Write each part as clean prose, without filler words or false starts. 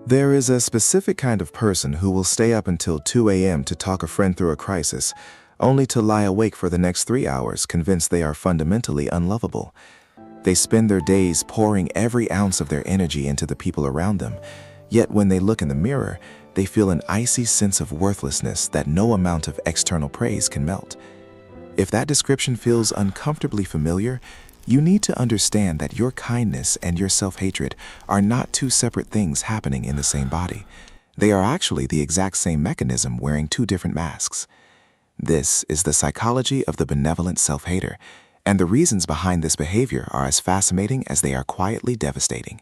There is a specific kind of person who will stay up until 2 a.m. to talk a friend through a crisis, only to lie awake for the next 3 hours convinced they are fundamentally unlovable. They spend their days pouring every ounce of their energy into the people around them, yet when they look in the mirror, they feel an icy sense of worthlessness that no amount of external praise can melt. If that description feels uncomfortably familiar, you need to understand that your kindness and your self-hatred are not two separate things happening in the same body. They are actually the exact same mechanism wearing two different masks. This is the psychology of the benevolent self-hater, and the reasons behind this behavior are as fascinating as they are quietly devastating.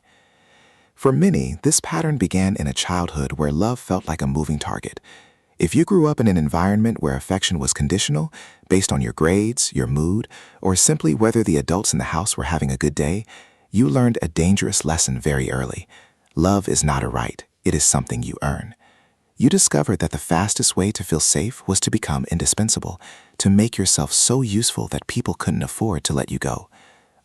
For many, this pattern began in a childhood where love felt like a moving target. If you grew up in an environment where affection was conditional, based on your grades, your mood, or simply whether the adults in the house were having a good day, you learned a dangerous lesson very early. Love is not a right, it is something you earn. You discovered that the fastest way to feel safe was to become indispensable, to make yourself so useful that people couldn't afford to let you go.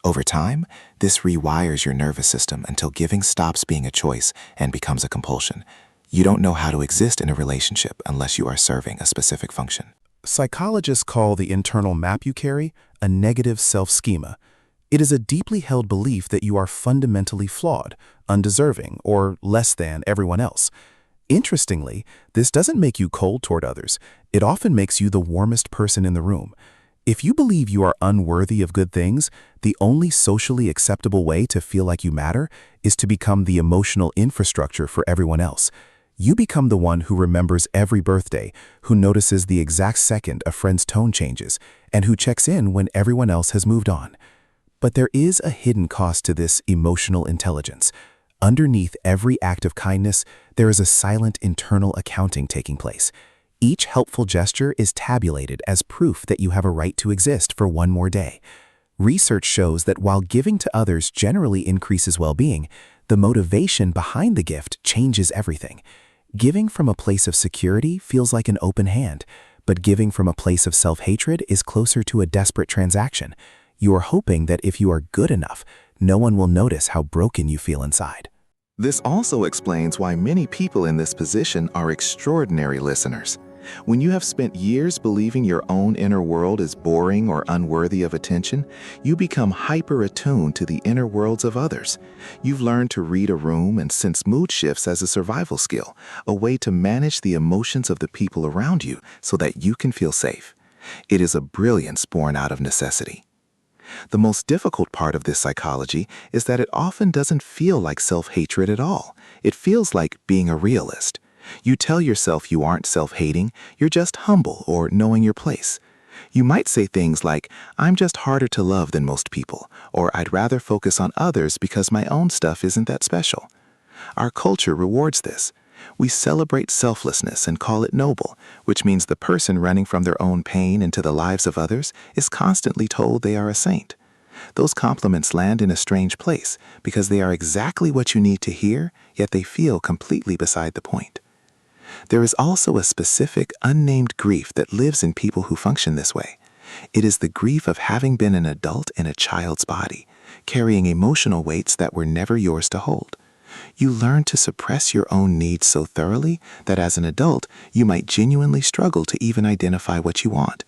Over time, this rewires your nervous system until giving stops being a choice and becomes a compulsion. You don't know how to exist in a relationship unless you are serving a specific function. Psychologists call the internal map you carry a negative self-schema. It is a deeply held belief that you are fundamentally flawed, undeserving, or less than everyone else. Interestingly, this doesn't make you cold toward others. It often makes you the warmest person in the room. If you believe you are unworthy of good things, the only socially acceptable way to feel like you matter is to become the emotional infrastructure for everyone else. You become the one who remembers every birthday, who notices the exact second a friend's tone changes, and who checks in when everyone else has moved on. But there is a hidden cost to this emotional intelligence. Underneath every act of kindness, there is a silent internal accounting taking place. Each helpful gesture is tabulated as proof that you have a right to exist for one more day. Research shows that while giving to others generally increases well-being, the motivation behind the gift changes everything. Giving from a place of security feels like an open hand, but giving from a place of self-hatred is closer to a desperate transaction. You are hoping that if you are good enough, no one will notice how broken you feel inside. This also explains why many people in this position are extraordinary listeners. When you have spent years believing your own inner world is boring or unworthy of attention, you become hyper-attuned to the inner worlds of others. You've learned to read a room and sense mood shifts as a survival skill, a way to manage the emotions of the people around you so that you can feel safe. It is a brilliance born out of necessity. The most difficult part of this psychology is that it often doesn't feel like self-hatred at all. It feels like being a realist. You tell yourself you aren't self-hating, you're just humble or knowing your place. You might say things like, "I'm just harder to love than most people," or "I'd rather focus on others because my own stuff isn't that special." Our culture rewards this. We celebrate selflessness and call it noble, which means the person running from their own pain into the lives of others is constantly told they are a saint. Those compliments land in a strange place because they are exactly what you need to hear, yet they feel completely beside the point. There is also a specific, unnamed grief that lives in people who function this way. It is the grief of having been an adult in a child's body, carrying emotional weights that were never yours to hold. You learn to suppress your own needs so thoroughly that as an adult, you might genuinely struggle to even identify what you want.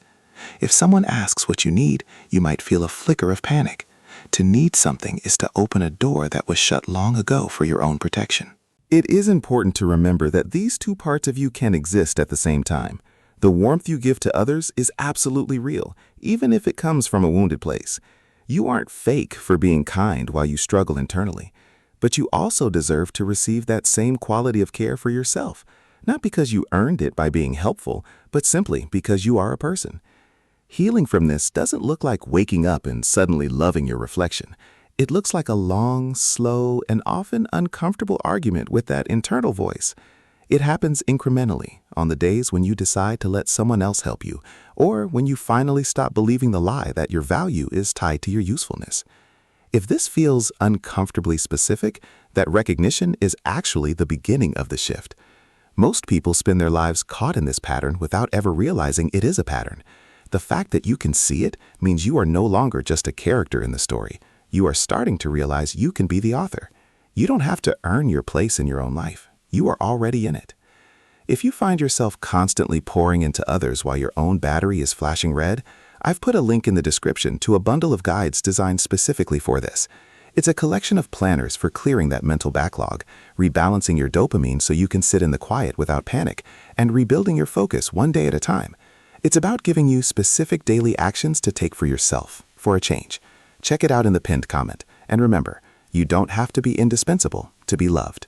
If someone asks what you need, you might feel a flicker of panic. To need something is to open a door that was shut long ago for your own protection. It is important to remember that these two parts of you can exist at the same time. The warmth you give to others is absolutely real, even if it comes from a wounded place. You aren't fake for being kind while you struggle internally, but you also deserve to receive that same quality of care for yourself, not because you earned it by being helpful, but simply because you are a person. Healing from this doesn't look like waking up and suddenly loving your reflection. It looks like a long, slow, and often uncomfortable argument with that internal voice. It happens incrementally on the days when you decide to let someone else help you, or when you finally stop believing the lie that your value is tied to your usefulness. If this feels uncomfortably specific, that recognition is actually the beginning of the shift. Most people spend their lives caught in this pattern without ever realizing it is a pattern. The fact that you can see it means you are no longer just a character in the story. You are starting to realize you can be the author. You don't have to earn your place in your own life. You are already in it. If you find yourself constantly pouring into others while your own battery is flashing red, I've put a link in the description to a bundle of guides designed specifically for this. It's a collection of planners for clearing that mental backlog, rebalancing your dopamine so you can sit in the quiet without panic, and rebuilding your focus one day at a time. It's about giving you specific daily actions to take for yourself, for a change. Check it out in the pinned comment. And remember, you don't have to be indispensable to be loved.